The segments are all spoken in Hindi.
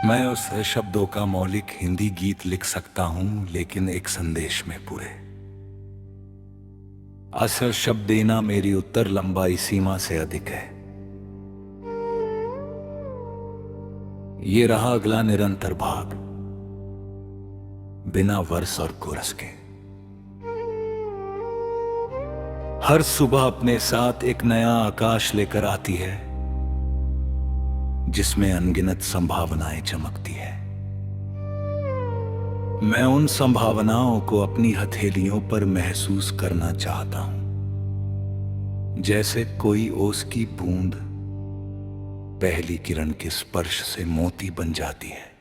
मैं उस शब्दों का मौलिक हिंदी गीत लिख सकता हूं, लेकिन एक संदेश में पूरे असर शब्द देना मेरी उत्तर लंबाई सीमा से अधिक है। ये रहा अगला निरंतर भाग, बिना वर्ष और कोरस के। हर सुबह अपने साथ एक नया आकाश लेकर आती है, जिसमें अनगिनत संभावनाएं चमकती है। मैं उन संभावनाओं को अपनी हथेलियों पर महसूस करना चाहता हूं, जैसे कोई ओस की बूंद पहली किरण के स्पर्श से मोती बन जाती है।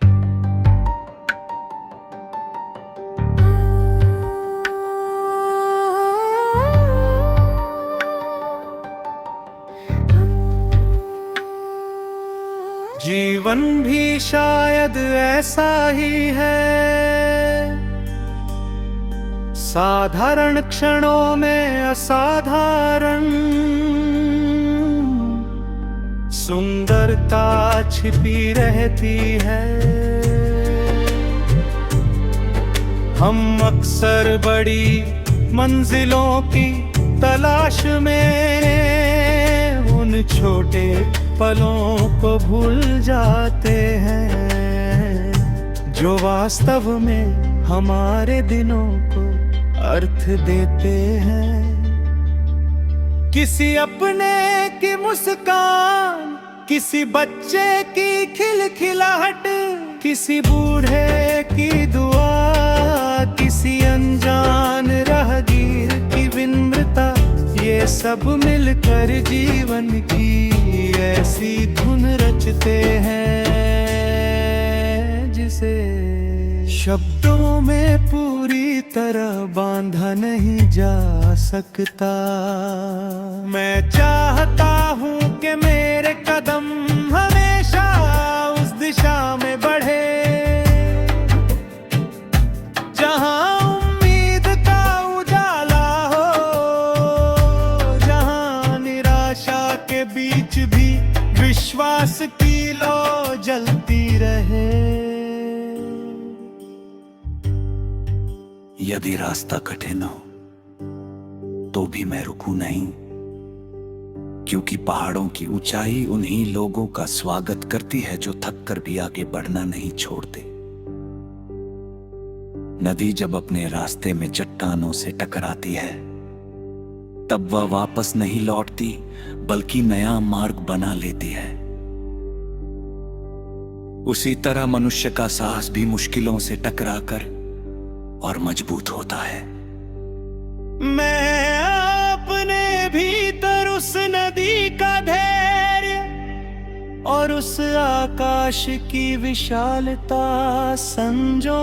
जीवन भी शायद ऐसा ही है, साधारण क्षणों में असाधारण सुंदरता छिपी रहती है। हम अक्सर बड़ी मंजिलों की तलाश में उन छोटे पलों को भूल जाते हैं, जो वास्तव में हमारे दिनों को अर्थ देते हैं। किसी अपने की मुस्कान, किसी बच्चे की खिलखिलाहट, किसी बूढ़े की दुआ, किसी अनजान राहगीर की विनम्रता, ये सब मिलकर जीवन की ऐसी धुन रचते हैं, जिसे शब्दों में पूरी तरह बांधा नहीं जा सकता। मैं चाहता हूँ कि मेरे कदम हमेशा उस दिशा में बढ़े, जहाँ उम्मीद का उजाला हो, जहाँ निराशा के बीच भी विश्वास की लौ जलती रहे। यदि रास्ता कठिन हो तो भी मैं रुकूं नहीं, क्योंकि पहाड़ों की ऊंचाई उन्हीं लोगों का स्वागत करती है जो थक कर भी आगे बढ़ना नहीं छोड़ते। नदी जब अपने रास्ते में चट्टानों से टकराती है, तब वह वापस नहीं लौटती, बल्कि नया मार्ग बना लेती है। उसी तरह मनुष्य का साहस भी मुश्किलों से टकराकर और मजबूत होता है। मैं अपने भीतर उस नदी का धैर्य और उस आकाश की विशालता संजोना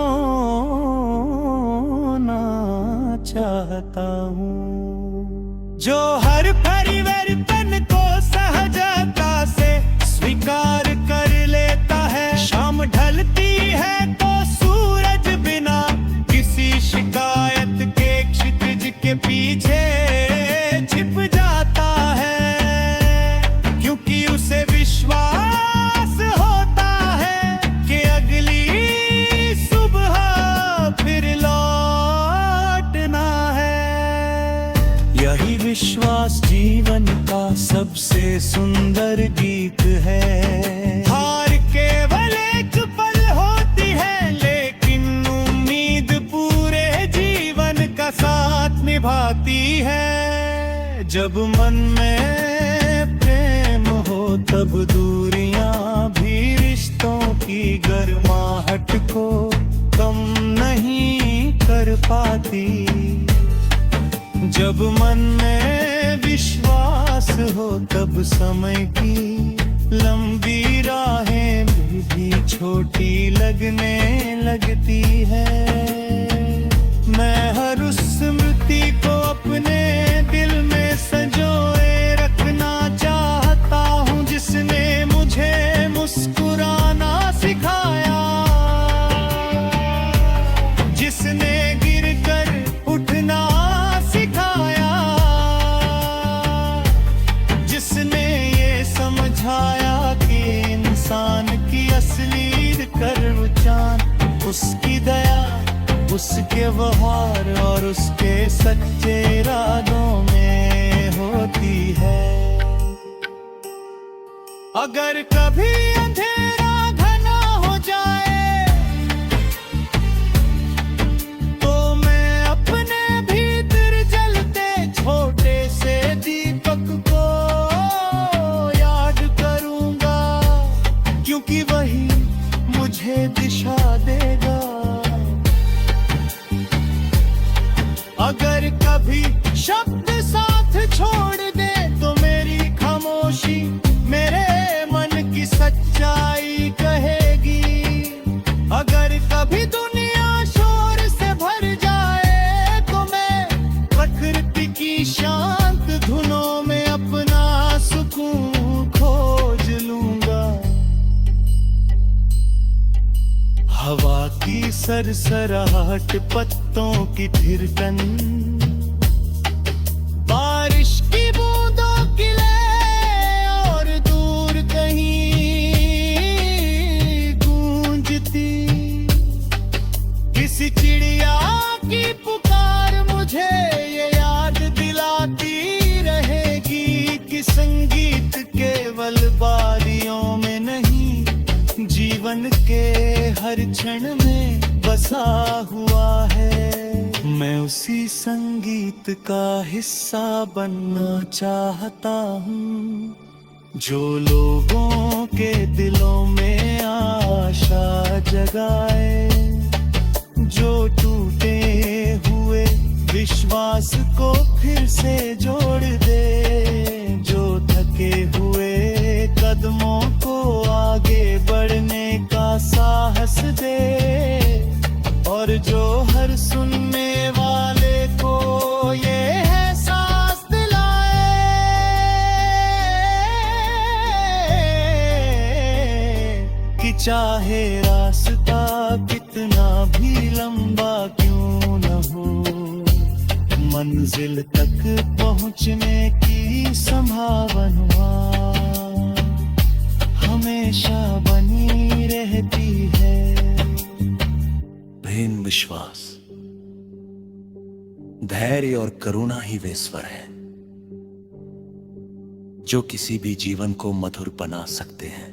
चाहता हूँ, जो हर परिवर्तन को सहजता से स्वीकार कर लेता है। शाम ढलती है तो सूरज बिना किसी शिकायत के क्षितिज के पीछे छिप जाता है, क्योंकि उसे विश्वास होता है कि अगली सुबह फिर लौटना है। यही विश्वास जीवन का सबसे सुंदर गीत है। हार केवल एक पल होती है, लेकिन उम्मीद पूरे जीवन का साथ निभाती है। जब मन में प्रेम हो तब दूरियां भी रिश्तों की गर्माहट को कम नहीं कर पाती। जब मन में विश्वास हो तब समय की लंबी राहें भी छोटी लगने लगती है। मैं हर उस स्मृति को अपने दिल में संजोए रखना चाहता हूँ, जिसने मुझे मुस्कुराना सिखाया, जिसने गिरकर उठना सिखाया, जिसने ये समझाया कि इंसान की असली उसकी दया, उसके व्यवहार और उसके सच्चे इरादों में होती है। अगर कभी अंधेरा घना हो जाए तो मैं अपने भीतर जलते छोटे से दीपक को याद करूंगा, क्योंकि वही मुझे दिशा देगा। अगर कभी शब्द साथ छोड़ दे तो मेरी खामोशी मेरे मन की सच्चाई कहेगी। अगर कभी दुनिया शोर से भर जाए तो मैं प्रकृति की शांत धुनों में अपना सुकून खोज लूंगा। हवा की सरसराहट, पत्तों की थिरकन, बारिश की बूंदों की लय और दूर कहीं गूंजती किसी चिड़िया की पुकार मुझे ये याद दिलाती रहेगी कि संगीत केवल बारियों में नहीं, जीवन के हर क्षण में बसा हुआ है। मैं उसी संगीत का हिस्सा बनना चाहता हूँ जो लोगों के दिलों में आशा जगाए, जो टूटे हुए विश्वास को फिर से जोड़ दे, जो थके हुए कदमों को आगे बढ़ने का साहस दे, और जो हर सुनने वाले को ये एहसास दिलाए कि चाहे रास्ता कितना भी लंबा क्यों न हो, मंजिल तक पहुंचने की संभावना हमेशा बनी रहती है। प्रेम, विश्वास, धैर्य और करुणा ही वे स्वर हैं जो किसी भी जीवन को मधुर बना सकते हैं।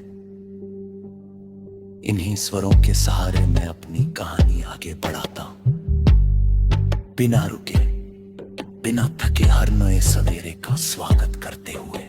इन्हीं स्वरों के सहारे मैं अपनी कहानी आगे बढ़ाता हूं, बिना रुके, बिना थके, हर नए सवेरे का स्वागत करते हुए।